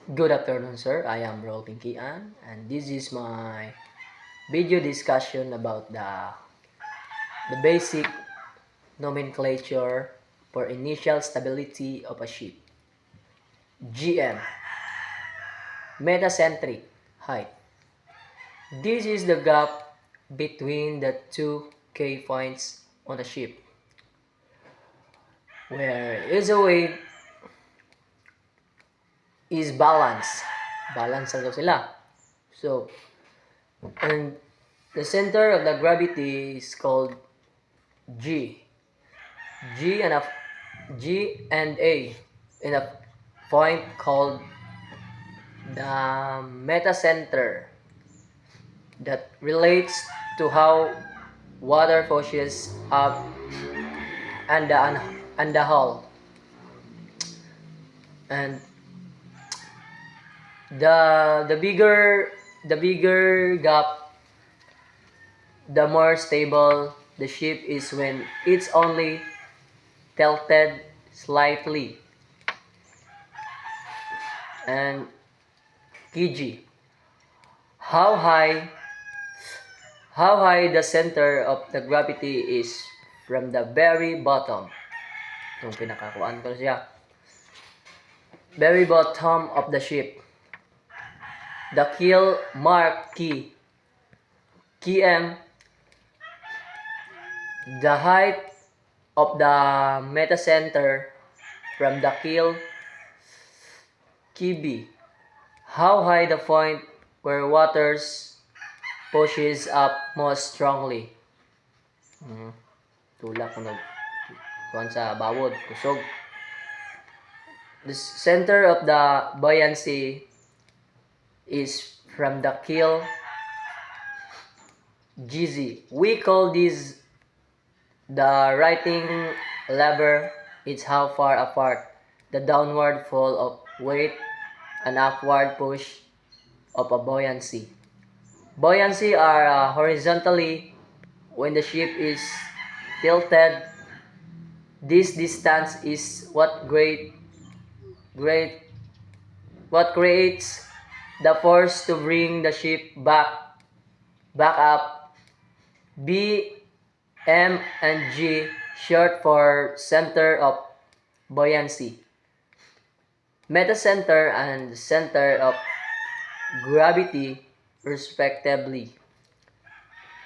Good afternoon, sir. I am Rolling Kian, and this is my video discussion about the basic nomenclature for initial stability of a ship. GM, metacentric height. This is the gap between the two key points on a ship, where each weight is balanced. Balance na daw sila. So, and the center of the gravity is called G. G and a G and A in a point called the metacenter that relates to how water pushes up and the hull, and the bigger gap, the more stable the ship is when it's only tilted slightly. And Kg, how high how high the center of the gravity is from the very bottom. Itong pinakakuan ko siya. Very bottom of the ship. The keel mark km, the height of the metacenter from the keel. Kb, how high the point where waters pushes up most strongly. Tulak mo kuan sa bawod, kusog. The center of the buoyancy is from the keel. Gz, we call this the righting lever. It's how far apart the downward fall of weight and upward push of a buoyancy. Buoyancy are horizontally when the ship is tilted. This distance is what creates the force to bring the ship back up. B, M, and G short for center of buoyancy, metacenter and center of gravity respectively.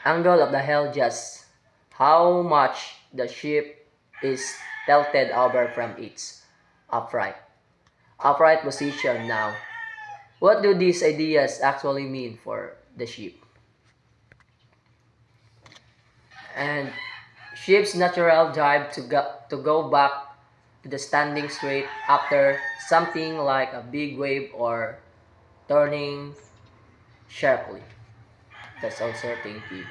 Angle of the hull, just how much the ship is tilted over from its upright position. Now, what do these ideas actually mean for the ship? And ship's natural drive to go back to the standing straight after something like a big wave or turning sharply. That's all, sir. Thank you.